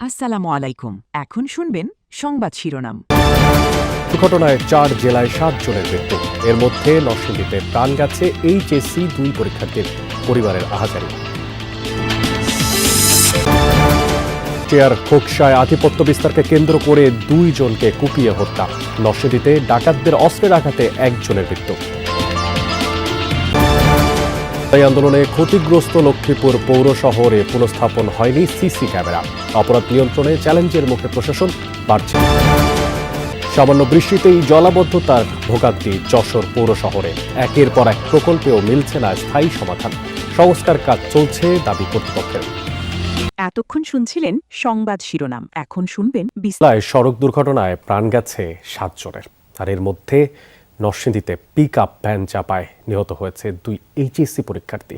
আসসালামু আলাইকুম। এখন শুনবেন সংবাদ শিরোনাম। দুর্ঘটনায় 4 জেলায় 7 জনের মৃত্যু। এর মধ্যে নরসিংদীতে প্রাণ গেছে এইচএসসি 2 পরীক্ষার্থীর পরিবারের আহাজারি। চেয়ার খোকসায় আধিপত্য বিস্তারকে কেন্দ্র করে 2 জনকে কুপিয়ে হত্যা। নরসিংদীতে ডাকাতদের অস্ত্রের আঘাতে 1 জনের মৃত্যু। এই আন্দোলনে ক্ষতিগ্রস্ত লক্ষ্মীপুর পৌর শহরে পুনঃস্থাপন হয়নি সিসি ক্যামেরা। অপরাধ নিয়ন্ত্রণে চ্যালেঞ্জের মুখে প্রশাসন বাড়ছে। সামান্য বৃষ্টিতেই জলাবদ্ধতার ভোগান্তি যশোর পৌর শহরে। একের পর এক প্রকল্পেও মিলছে না স্থায়ী সমাধান। সংস্কার কাজ চলছে দাবি কর্তৃপক্ষের। এতক্ষণ শুনছিলেন সংবাদ শিরোনাম। এখন শুনবেন সড়ক দুর্ঘটনায় প্রাণ গেছে 7 জনের। আর এর মধ্যে নরসিংদীতে পিকআপ ভ্যান চাপায় নিহত হয়েছে 2 এইচএসসি পরীক্ষার্থী।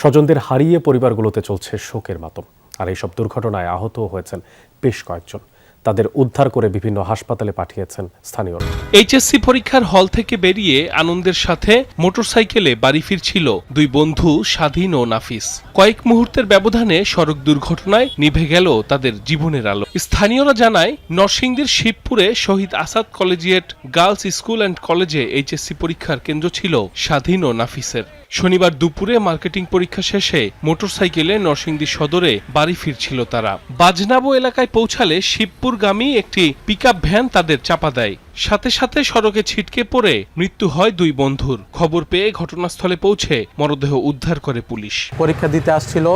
স্বজনদের হারিয়ে পরিবারগুলোতে চলছে শোকের মাতম। আর এইসব দুর্ঘটনায় আহত হয়েছেন বেশ কয়েকজন। তাদের উদ্ধার করে বিভিন্ন হাসপাতালে পাঠিয়েছেন স্থানীয়রা। এইচএসসি পরীক্ষার হল থেকে বেরিয়ে আনন্দের সাথে মোটরসাইকেলে বাড়ি ফিরছিল 2 বন্ধু স্বাধীন ও নাফিস। কয়েক মুহূর্তের ব্যবধানে সড়ক দুর্ঘটনায় নিভে গেল তাদের জীবনের আলো। স্থানীয়রা জানায়, নরসিংদীর শিবপুরে Shahid Asad collegiate girls school and কলেজে এইচএসসি পরীক্ষার কেন্দ্র ছিল স্বাধীন ও নাফিসের। শনিবার দুপুরে মার্কেটিং পরীক্ষা শেষে মোটরসাইকেলে নরসিংদী সদরে বাড়ি ফিরছিল তারা। বাজনাবো এলাকায় পৌঁছালে শিবপুরগামী একটি পিকআপ ভ্যান তাদের চাপা দেয়। সাথে সাথে সড়কে ছিটকে পড়ে মৃত্যু হয় 2 বন্ধুর। খবর পেয়ে ঘটনাস্থলে পৌঁছে মরদেহ উদ্ধার করে পুলিশ। পরীক্ষা দিতে আসছিল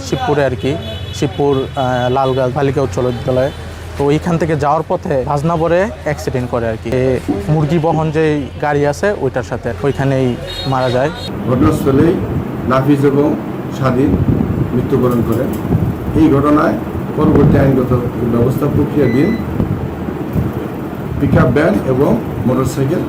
শিবপুরে আর কি, শিবপুর লালগাছ বালিকা উচ্চ বিদ্যালয়ে। তো ওইখান থেকে যাওয়ার পথে ভাজনাবরে অ্যাক্সিডেন্ট করে আর কি। মুরগি বহন যে গাড়ি আছে ওইটার সাথে ওইখানেই মারা যায়। ঘটনাস্থলেই নাফিস এবং স্বাধীন মৃত্যুবরণ করেন। এই ঘটনায় পরবর্তী আইনগত ব্যবস্থা প্রক্রিয়াধীন পিকআপ ভ্যান এবং মোটরসাইকেল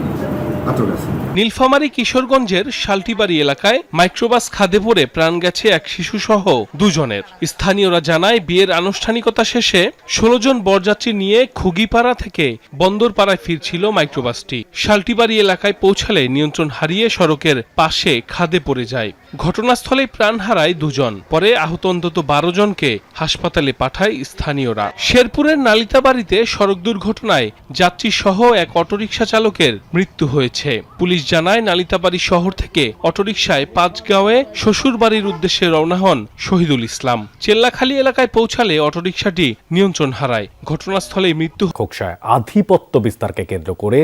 আটক আছে। নীলফামারী কিশোরগঞ্জের শালটিবাড়ি এলাকায় মাইক্রোবাস খাদে পড়ে প্রাণ গেছে 1 শিশুসহ 2 জনের। স্থানীয়রা জানায়, বিয়ের আনুষ্ঠানিকতা শেষে 16 জন বরযাত্রী নিয়ে খুগিপাড়া থেকে বন্দরপাড়ায় ফিরছিল মাইক্রোবাসটি। শালটিবাড়ি এলাকায় পৌঁছালে নিয়ন্ত্রণ হারিয়ে সড়কের পাশে খাদে পড়ে যায়। ঘটনাস্থলে প্রাণ হারায় 2 জন। পরে আহত অন্তত 12 জনকে হাসপাতালে পাঠায় স্থানীয়রা। শেরপুরের নালিতাবাড়িতে সড়ক দুর্ঘটনায় যাত্রী সহ এক অটোরিকশা চালকের মৃত্যু হয়েছে। পুলিশ জানায়, নালিতাবাড়ি শহর থেকে অটোরিকশায় 5 গাঁওয়ে শ্বশুর বাড়ির উদ্দেশ্যে রওনা হন শহীদুল ইসলাম। চেল্লাখালী এলাকায় পৌঁছালে অটোরিকশাটি নিয়ন্ত্রণ হারায়। ঘটনাস্থলে মৃত্যু। খোকসায় আধিপত্য বিস্তারকে কেন্দ্র করে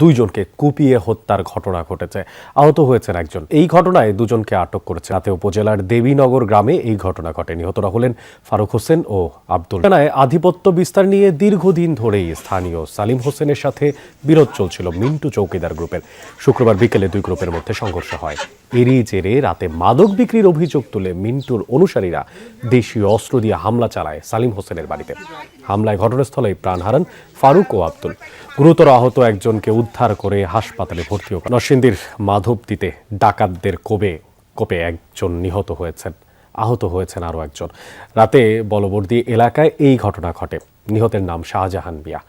2 জনকে কুপিয়ে হত্যার ঘটনা ঘটেছে। আহত হয়েছেন 1 জন। এই ঘটনায় 2 জনকে আটক করেছে। রাতে উপজেলার দেবীনগর গ্রামে এই ঘটনা ঘটে। নিহতরা হলেন ফারুক হোসেন ও আব্দুল। আধিপত্য বিস্তার নিয়ে দীর্ঘদিন ধরেই স্থানীয় সালিম হোসেনের সাথে বিরোধ চলছিল মিন্টু চৌকিদার গ্রুপের। শুক্রবার বিকেলে 2 গ্রুপের মধ্যে সংঘর্ষ হয়। এরই জেরে রাতে মাদক বিক্রির অভিযোগ তুলে মিন্টুর অনুসারীরা দেশীয় অস্ত্র দিয়ে হামলা চালায় সালিম হোসেনের বাড়িতে। হামলায় ঘটনাস্থলেই প্রাণ হারান ফারুক ও আব্দুল। গুরুতর আহত 1 জনকে উদ্ধার করে হাসপাতালে ভর্তি করা। নরসিংদীর মাধবদীতে ডাকাতদের কোপে 1 জন নিহত হয়েছেন। আহত হয়েছেন আরও 1 জন। রাতে বলবর্দী এলাকায় এই ঘটনা ঘটে। নিহতের নাম শাহজাহান মিয়া।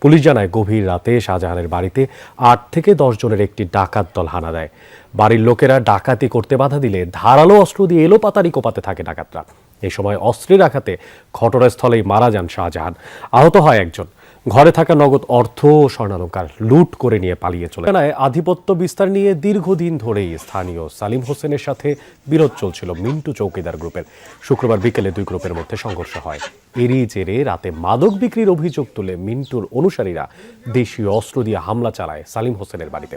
পুলিশ জানায়, গভীর রাতে শাহজাহানের বাড়িতে 8 থেকে 10 জনের একটি ডাকাত দল হানা দেয়। বাড়ির লোকেরা ডাকাতি করতে বাধা দিলে ধারালো অস্ত্র দিয়ে এলোপাতাড়ি কোপাতে থাকে ডাকাতরা। এই সময় অস্ত্রের আঘাতে ঘটনাস্থলেই মারা যান শাহজাহান। আহত হয় 1 জন। ঘরে থাকা নগদ অর্থ ও স্বর্ণালংকার লুট করে নিয়ে পালিয়ে চলে যায়। আধিপত্য বিস্তার নিয়ে দীর্ঘদিন ধরেই স্থানীয় সালিম হোসেনের সাথে বিরোধ চলছিল মিন্টু চৌকিদার গ্রুপের। শুক্রবার বিকেলে 2 গ্রুপের মধ্যে সংঘর্ষ হয়। এরই জেরে রাতে মাদক বিক্রির অভিযোগ তুলে মিন্টুর অনুসারীরা দেশীয় অস্ত্র দিয়ে হামলা চালায় সালিম হোসেনের বাড়িতে।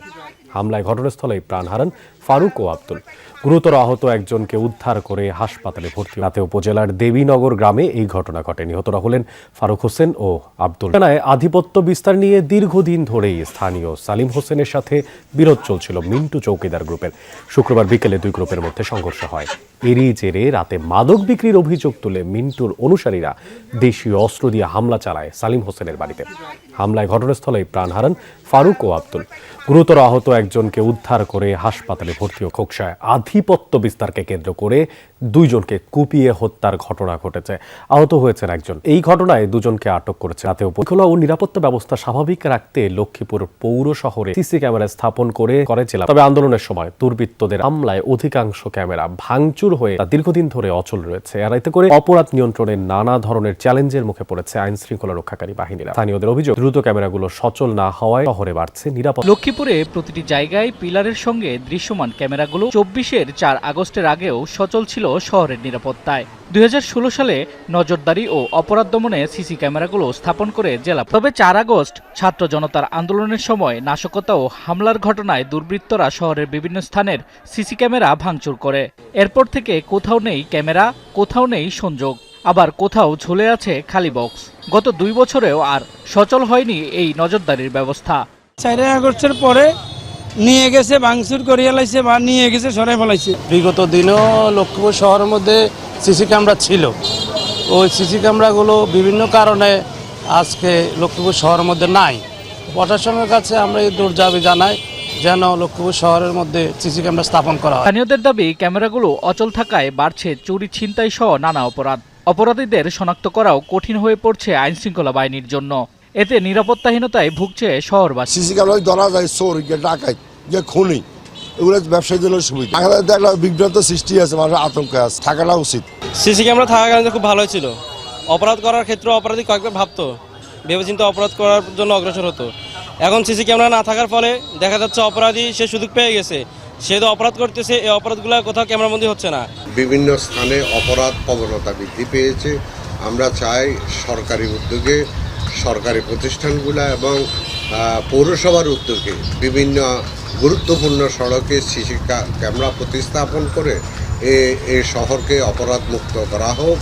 হামলায় ঘটনাস্থলেই প্রাণ হারান ফারুক ও আব্দুল। গুরুতর আহত 1 জনকে উদ্ধার করে হাসপাতালে ভর্তি। রাতে উপজেলার দেবীনগর গ্রামে এই ঘটনা ঘটে। নিহতরা হলেন ফারুক হোসেন ও আব্দুল। আধিপত্য বিস্তার নিয়ে দীর্ঘদিন ধরেই স্থানীয় সালিম হোসেনের সাথে বিরোধ চলছিল মিন্টু চৌকিদার গ্রুপের। শুক্রবার বিকেলে 2 গ্রুপের মধ্যে সংঘর্ষ হয়। এরই জেরে রাতে মাদক বিক্রির অভিযোগ তুলে মিন্টুর অনুসারীরা দেশীয় অস্ত্র দিয়ে হামলা চালায় সালিম হোসেনের বাড়িতে। হামলায় ঘটনাস্থলেই প্রাণ হারান ফারুক ও আব্দুল। গুরুতর আহত 1 জনকে উদ্ধার করে হাসপাতালে ভর্তি। খোকসায় আধিপত্য বিস্তারকে কেন্দ্র করে দুইজনকে কুপিয়ে হত্যার ঘটনা ঘটেছে। আহত হয়েছেন একজন। এই ঘটনায় দুজনকে আটক করেছে। রাতে উপজেলা ও নিরাপত্তা ব্যবস্থা স্বাভাবিক রাখতে লক্ষ্মীপুর পৌর শহরে সিসি ক্যামেরা স্থাপন করেছিল। তবে আন্দোলনের সময় দুর্বৃত্তদের হামলায় অধিকাংশ ক্যামেরা ভাঙচুর হয়ে তা দীর্ঘদিন ধরে অচল রয়েছে। আর এতে করে অপরাধ নিয়ন্ত্রণে নানা ধরনের চ্যালেঞ্জের মুখে পড়েছে আইন শৃঙ্খলা রক্ষাকারী বাহিনীরা। স্থানীয়দের অভিযোগ, দ্রুত ক্যামেরাগুলো সচল না হওয়ায় শহরে বাড়ছে নিরাপত্তা। লক্ষ্মীপুরে প্রতিটি জায়গায় পিলারের সঙ্গে দৃশ্যমান ক্যামেরাগুলো 24-এর 4 আগস্টের আগেও সচল ছিল শহরের নিরাপত্তায়। 2016 সালে নজরদারি ও অপরাধ দমনে সিসি ক্যামেরাগুলো স্থাপন করে জেলা। তবে 4 আগস্ট ছাত্র জনতার আন্দোলনের সময় নাশকতা ও হামলার ঘটনায় দুর্বৃত্তরা শহরের বিভিন্ন স্থানের সিসি ক্যামেরা ভাঙচুর করে। এরপর থেকে কোথাও নেই ক্যামেরা, কোথাও নেই সংযোগ, আবার কোথাও ঝুলে আছে খালি বক্স। গত 2 বছরেও আর সচল হয়নি এই নজরদারির ব্যবস্থা। 4 আগস্টের পরে নিয়ে গেছে, ভাঙচুর করিয়া লাইছে বা নিয়ে গেছে সরাই ফেলাইছে। বিগত দিনেও লক্ষ্মীপুর শহরের মধ্যে সিসি ক্যামেরা ছিল। ওই সিসি ক্যামেরাগুলো বিভিন্ন কারণে আজকে লক্ষ্মীপুর শহরের মধ্যে নাই। প্রশাসনের কাছে আমরা এই দাবি জানাই যেন লক্ষ্মীপুর শহরের মধ্যে সিসি ক্যামেরা স্থাপন করা হয়। স্থানীয়দের দাবি, ক্যামেরাগুলো অচল থাকায় বাড়ছে চুরি, ছিনতাই সহ নানা অপরাধ। অপরাধীদের শনাক্ত করাও কঠিন হয়ে পড়ছে আইন শৃঙ্খলা বাহিনীর জন্য। এতে নিরাপত্তাহীনতায় ভুগছে শহরবাসী। সিসি ক্যামেরা ধরা যায় চোর, ডাকাত, খুনি, এগুলো ব্যবসায়ীদের সুবিধা। একটা বিভ্রান্ত সৃষ্টি আছে, মানুষের আতঙ্ক আছে, থাকাটা উচিত। সিসি ক্যামেরা থাকার কারণে খুব ভালো ছিল। অপরাধ করার ক্ষেত্রে অপরাধী কয়েকবার ভাবতো, ভেবেচিন্তে অপরাধ করার জন্য অগ্রসর হতো। এখন সিসি ক্যামেরা না থাকার ফলে দেখা যাচ্ছে অপরাধী সে সুযোগ পেয়ে গেছে, সে তো অপরাধ করতেছে, এই অপরাধগুলো কোথাও ক্যামেরাবন্দি হচ্ছে না। বিভিন্ন স্থানে অপরাধ প্রবণতা বৃদ্ধি পেয়েছে। আমরা চাই সরকারি উদ্যোগে, সরকারি প্রতিষ্ঠানগুলো এবং পৌরসভার উদ্যোগে বিভিন্ন গুরুত্বপূর্ণ সড়কে সিসি ক্যামেরা প্রতিস্থাপন করে এই শহরকে অপরাধ মুক্ত করা হোক।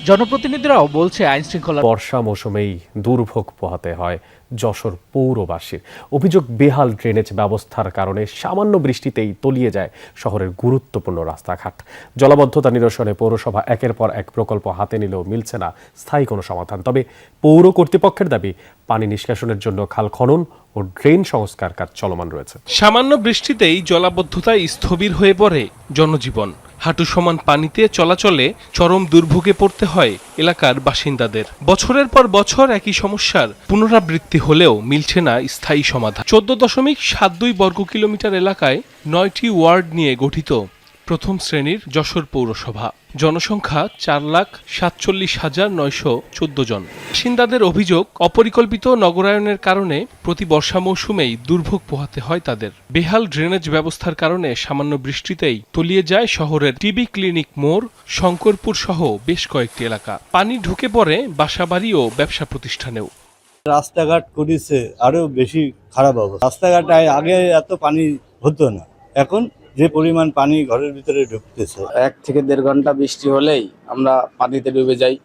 জনপ্রতিনিধিরাও বলছে আইন শৃঙ্খলা। বর্ষা মৌসুমেই দুর্ভোগ পোহাতে হয় যশোর পৌরবাসীর। অভিযোগ, বেহাল ড্রেনেজ ব্যবস্থার কারণে সামান্য বৃষ্টিতেই তলিয়ে যায় শহরের গুরুত্বপূর্ণ রাস্তাঘাট। জলাবদ্ধতা নিরসনে পৌরসভা একের পর এক প্রকল্প হাতে নিলেও মিলছে না স্থায়ী কোনো সমাধান। তবে পৌর কর্তৃপক্ষের দাবি, পানি নিষ্কাশনের জন্য খাল খনন ও ড্রেন সংস্কার কাজ চলমান রয়েছে। সামান্য বৃষ্টিতেই জলাবদ্ধতায় স্থবির হয়ে পড়ে জনজীবন। হাঁটু সমান পানিতে চলাচলে চরম দুর্ভোগে পড়তে হয় এলাকার বাসিন্দাদের। বছরের পর বছর একই সমস্যার পুনরাবৃত্তি হলেও মিলছে না স্থায়ী সমাধান। 14.72 বর্গ কিলোমিটার এলাকায় 9টি ওয়ার্ড নিয়ে গঠিত প্রথম শ্রেণীর যশোর পৌরসভা। জনসংখ্যা 4,47,914 জন। বাসিন্দাদের অভিযোগ, অপরিকল্পিত নগরায়নের কারণে প্রতি বর্ষা মৌসুমেই দুর্ভোগ পোহাতে হয় তাদের। বেহাল ড্রেনেজ ব্যবস্থার কারণে সামান্য বৃষ্টিতেই তলিয়ে যায় শহরের টিবি ক্লিনিক মোড়, শঙ্করপুর সহ বেশ কয়েকটি এলাকা। পানি ঢুকে পড়ে বাসাবাড়ি ও ব্যবসা প্রতিষ্ঠানেও। রাস্তাঘাট করেছে আরো বেশি খারাপ অবস্থা। রাস্তাঘাটে আগে এত পানি হতো না, এখন যে পরিমাণ পানি ঘরের ভিতরে ঢুকতেছে। 1 থেকে 1.5 ঘন্টা বৃষ্টি হলেই আমরা পানিতে ডুবে যাই।